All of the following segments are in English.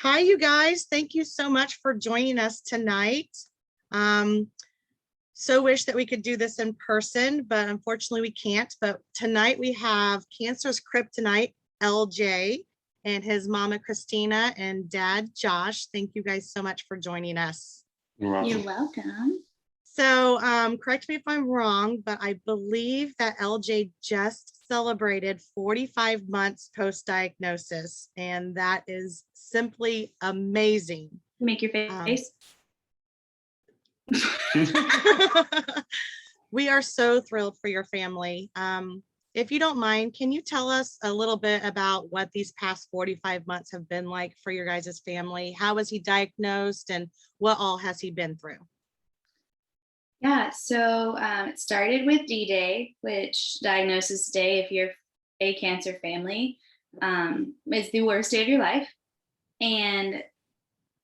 Hi, you guys. Thank you so much for joining us tonight. So wish that we could do this in person, but unfortunately we can't. But tonight we have Cancer's Kryptonite, LJ, and his mama, Christina, and dad, Josh. Thank you guys so much for joining us. You're welcome. So correct me if I'm wrong, but I believe that LJ just celebrated 45 months post-diagnosis, and that is simply amazing. Make your face. We are so thrilled for your family. If you don't mind, can you tell us a little bit about what these past 45 months have been like for your guys' family? How was he diagnosed and what all has he been through? Yeah, so it started with D-Day, which diagnosis day, if you're a cancer family, is the worst day of your life. And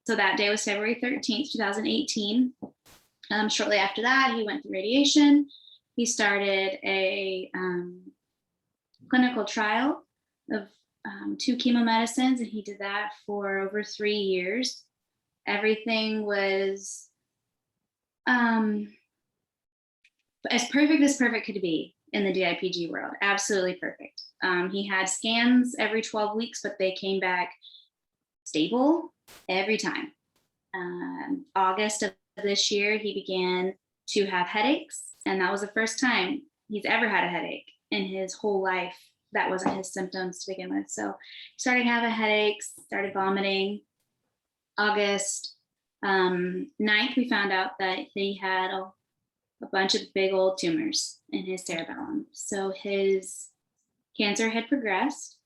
so that day was February 13th, 2018. Shortly after that, he went through radiation. He started a clinical trial of 2 chemomedicines, and he did that for over 3 years. Everything was as perfect could be in the DIPG world. Absolutely perfect. He had scans every 12 weeks, but they came back stable every time. August of this year, he began to have headaches, and that was the first time he's ever had a headache in his whole life. That wasn't his symptoms to begin with. So he started having headaches, started vomiting. August 9th, we found out that he had a bunch of big old tumors in his cerebellum. So his cancer had progressed,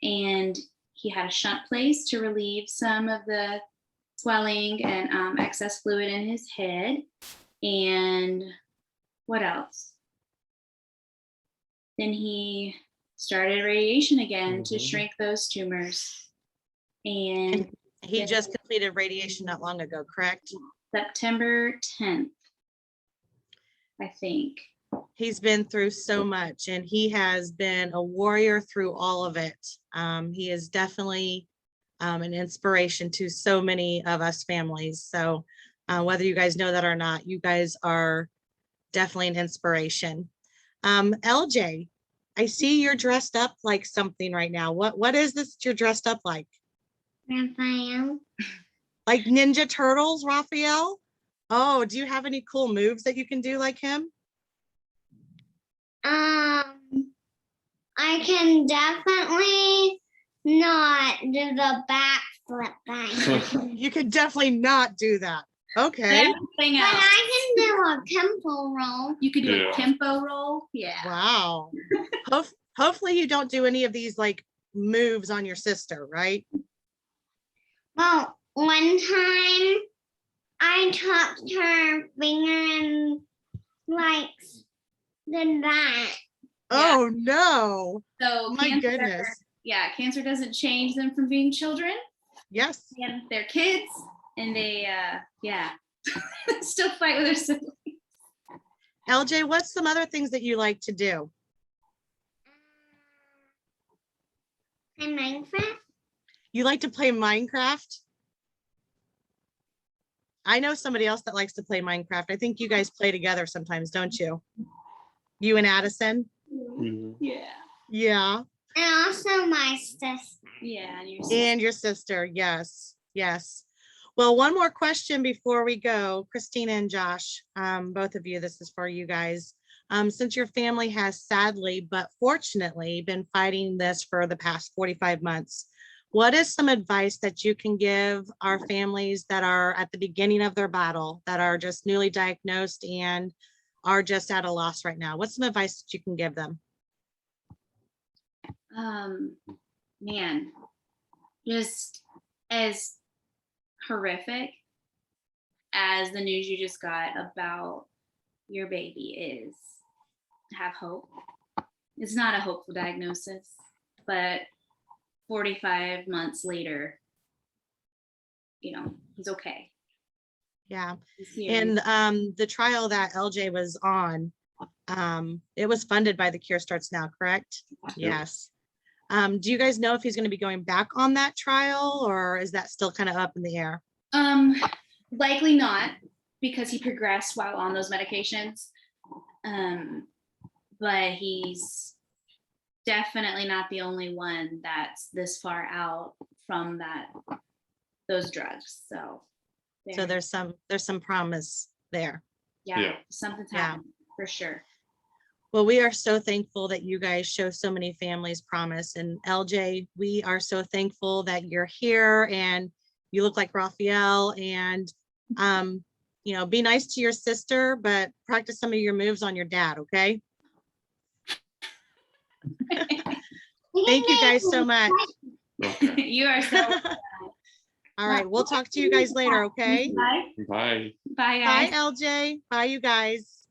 and he had a shunt placed to relieve some of the swelling and excess fluid in his head. And what else? Then he started radiation again to shrink those tumors. And he just completed radiation not long ago, correct? September 10th, I think. He's been through so much, and he has been a warrior through all of it. He is definitely an inspiration to so many of us families. So whether you guys know that or not, you guys are definitely an inspiration. LJ, I see you're dressed up like something right now. What is this that you're dressed up like? Raphael. Like Ninja Turtles, Raphael? Oh, do you have any cool moves that you can do like him? I can definitely not do the backflip thing. You could definitely not do that. Okay. Everything But else. I can do a tempo roll. You could do a tempo roll. Yeah. Wow. Hopefully you don't do any of these like moves on your sister, right? Well, one time I touched her finger and like did that. Oh no. So My goodness. Cancer doesn't change them from being children. Yes. And they're kids, and they still fight with their siblings. LJ, what's some other things that you like to do? Play Minecraft. You like to play Minecraft? I know somebody else that likes to play Minecraft. I think you guys play together sometimes, don't you? You and Addison? Yeah. Yeah. And also my sister. Yeah, And your sister, yes, yes. Well, one more question before we go, Christina and Josh, both of you, this is for you guys. Since your family has sadly, but fortunately been fighting this for the past 45 months, what is some advice that you can give our families that are at the beginning of their battle, that are just newly diagnosed and are just at a loss right now? What's some advice that you can give them? Man, just as horrific as the news you just got about your baby is, have hope. It's not a hopeful diagnosis, but 45 months later, he's okay. Yeah. And the trial that LJ was on, it was funded by the Cure Starts Now, correct? Yes. Do you guys know if he's going to be going back on that trial, or is that still kind of up in the air? Likely not, because he progressed while on those medications. But he's definitely not the only one that's this far out from those drugs. So there's some promise there. yeah, something's Yeah. happening for sure. Well, we are so thankful that you guys show so many families promise. And LJ, we are so thankful that you're here and you look like Raphael. And, you know, be nice to your sister, but practice some of your moves on your dad, okay? Thank you guys so much. Okay. You are so All right, we'll talk to you guys later, okay? Bye. Bye. Bye, guys. Bye, LJ. Bye, you guys.